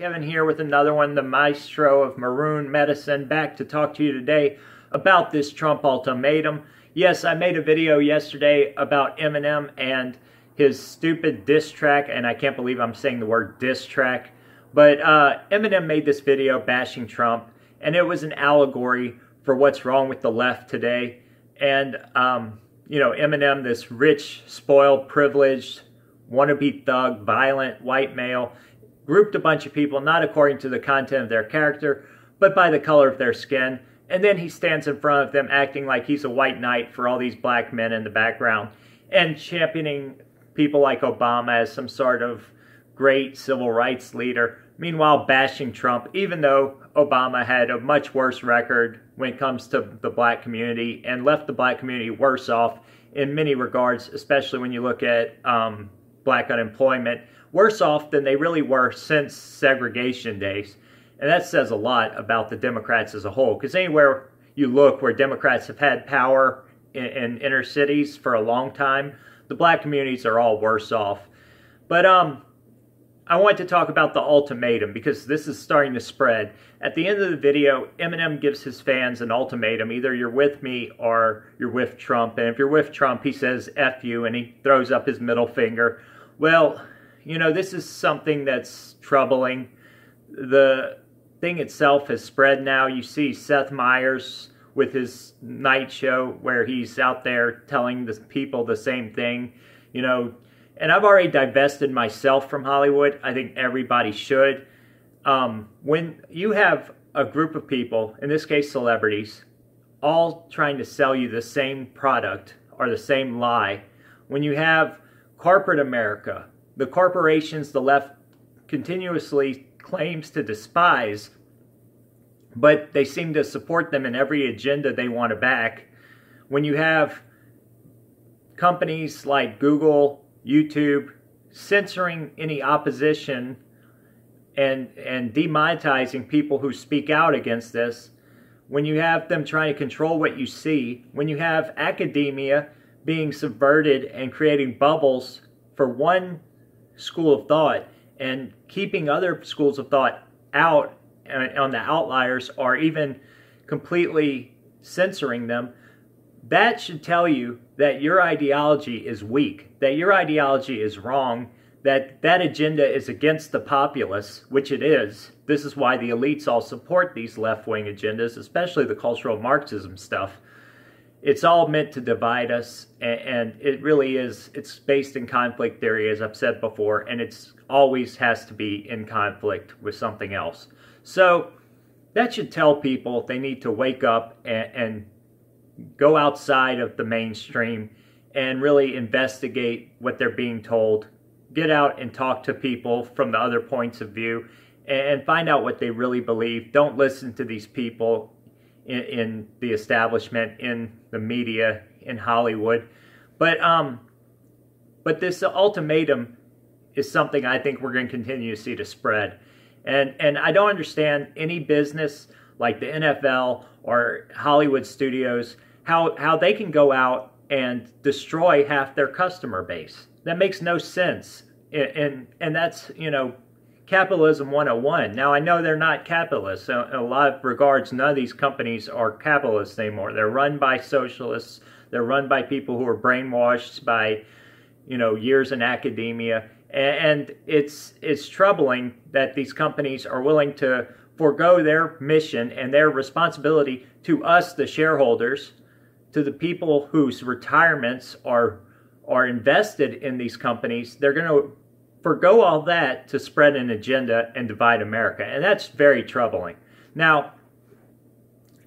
Kevin here with another one, the maestro of maroon medicine, back to talk to you today about this Trump ultimatum. Yes, I made a video yesterday about Eminem and his stupid diss track, and I can't believe I'm saying the word diss track, but Eminem made this video bashing Trump, and it was an allegory for what's wrong with the left today. And, you know, Eminem, this rich, spoiled, privileged, wannabe thug, violent, white male, grouped a bunch of people, not according to the content of their character, but by the color of their skin. And then he stands in front of them acting like he's a white knight for all these black men in the background and championing people like Obama as some sort of great civil rights leader. Meanwhile, bashing Trump, even though Obama had a much worse record when it comes to the black community and left the black community worse off in many regards, especially when you look at black unemployment, worse off than they really were since segregation days. And that says a lot about the Democrats as a whole, because anywhere you look where Democrats have had power in inner cities for a long time, the black communities are all worse off. But I want to talk about the ultimatum because this is starting to spread. At the end of the video, Eminem gives his fans an ultimatum. Either you're with me or you're with Trump. And if you're with Trump, he says, F you, and he throws up his middle finger. Well, you know, this is something that's troubling. The thing itself has spread now. You see Seth Myers with his night show where he's out there telling the people the same thing, you know. And I've already divested myself from Hollywood. I think everybody should. When you have a group of people, in this case celebrities, all trying to sell you the same product or the same lie, when you have corporate America, the corporations the left continuously claims to despise, but they seem to support them in every agenda they want to back. When you have companies like Google, YouTube, censoring any opposition and demonetizing people who speak out against this, when you have them trying to control what you see, when you have academia being subverted and creating bubbles for one school of thought and keeping other schools of thought out on the outliers or even completely censoring them, that should tell you that your ideology is weak, that your ideology is wrong, that that agenda is against the populace, which it is. This is why the elites all support these left-wing agendas, especially the cultural Marxism stuff. It's all meant to divide us, and it really is. It's based in conflict theory, as I've said before, and it's always has to be in conflict with something else. So that should tell people they need to wake up and go outside of the mainstream and really investigate what they're being told. Get out and talk to people from the other points of view and find out what they really believe. Don't listen to these people in the establishment, in the media, in Hollywood. But this ultimatum is something I think we're going to continue to see to spread. And I don't understand any business like the NFL or Hollywood studios, how they can go out and destroy half their customer base. That makes no sense. And that's, you know, capitalism 101. Now, I know they're not capitalists. In a lot of regards, none of these companies are capitalists anymore. They're run by socialists. They're run by people who are brainwashed by, you know, years in academia. And it's troubling that these companies are willing to forego their mission and their responsibility to us, the shareholders, to the people whose retirements are invested in these companies. They're going to forgo all that to spread an agenda and divide America. And that's very troubling. Now,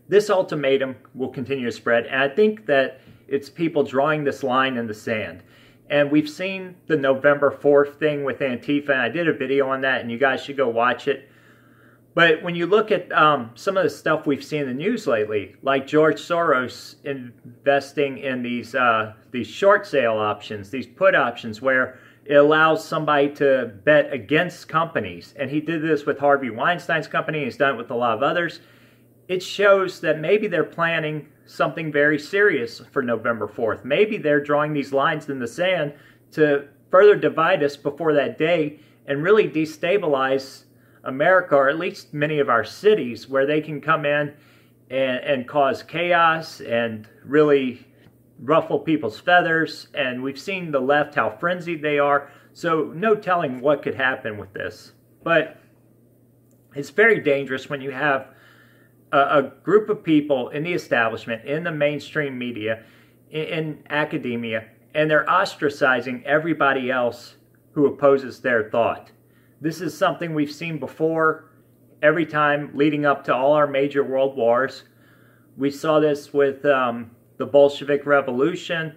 this ultimatum will continue to spread. And I think that it's people drawing this line in the sand. And we've seen the November 4th thing with Antifa. And I did a video on that, and you guys should go watch it. But when you look at some of the stuff we've seen in the news lately, like George Soros investing in these short sale options, these put options, where it allows somebody to bet against companies. And he did this with Harvey Weinstein's company. He's done it with a lot of others. It shows that maybe they're planning something very serious for November 4th. Maybe they're drawing these lines in the sand to further divide us before that day and really destabilize America, or at least many of our cities, where they can come in and cause chaos and really ruffle people's feathers. And we've seen the left, how frenzied they are. So no telling what could happen with this. But it's very dangerous when you have a group of people in the establishment, in the mainstream media, in academia, and they're ostracizing everybody else who opposes their thought. This is something we've seen before every time leading up to all our major world wars. We saw this with the Bolshevik Revolution.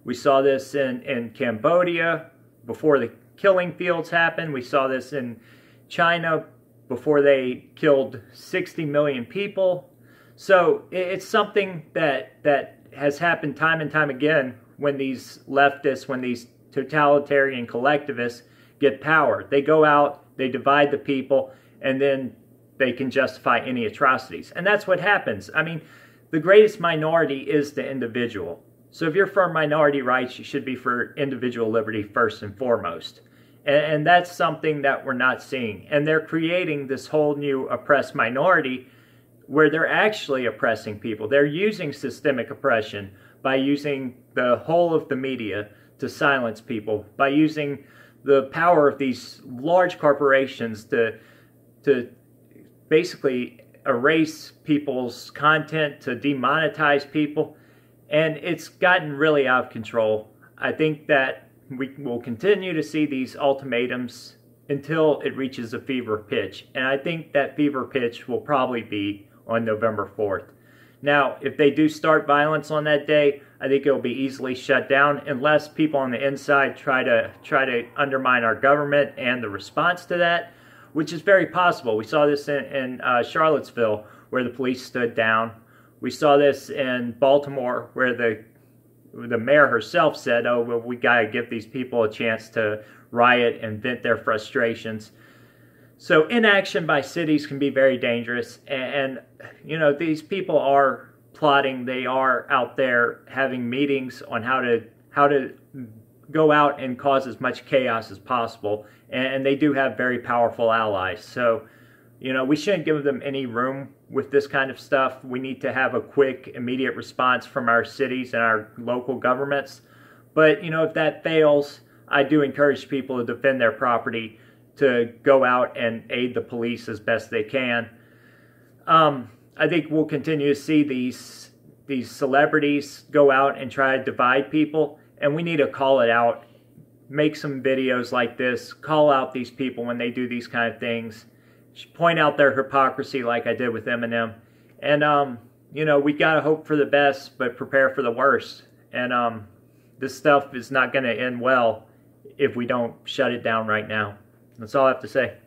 We saw this in Cambodia before the killing fields happened. We saw this in China before they killed 60 million people. So it's something that has happened time and time again when these leftists, when these totalitarian collectivists get power. They go out, they divide the people, and then they can justify any atrocities. And that's what happens. I mean, the greatest minority is the individual. So if you're for minority rights, you should be for individual liberty first and foremost. And that's something that we're not seeing. And they're creating this whole new oppressed minority where they're actually oppressing people. They're using systemic oppression by using the whole of the media to silence people, by using the power of these large corporations to basically erase people's content, to demonetize people. And it's gotten really out of control. I think that we will continue to see these ultimatums until it reaches a fever pitch. And I think that fever pitch will probably be on November 4th. Now, if they do start violence on that day, I think it will be easily shut down unless people on the inside try to undermine our government and the response to that, which is very possible. We saw this in Charlottesville, where the police stood down. We saw this in Baltimore, where the mayor herself said, oh, well, we got to give these people a chance to riot and vent their frustrations. So inaction by cities can be very dangerous. And you know, these people are plotting. They are out there having meetings on how to go out and cause as much chaos as possible. And they do have very powerful allies. So, you know, we shouldn't give them any room with this kind of stuff. We need to have a quick, immediate response from our cities and our local governments. But, you know, if that fails, I do encourage people to defend their property, to go out and aid the police as best they can. I think we'll continue to see these celebrities go out and try to divide people, and we need to call it out. Make some videos like this, call out these people when they do these kind of things, point out their hypocrisy like I did with Eminem. And, you know, we got to hope for the best, but prepare for the worst. And this stuff is not going to end well if we don't shut it down right now. That's all I have to say.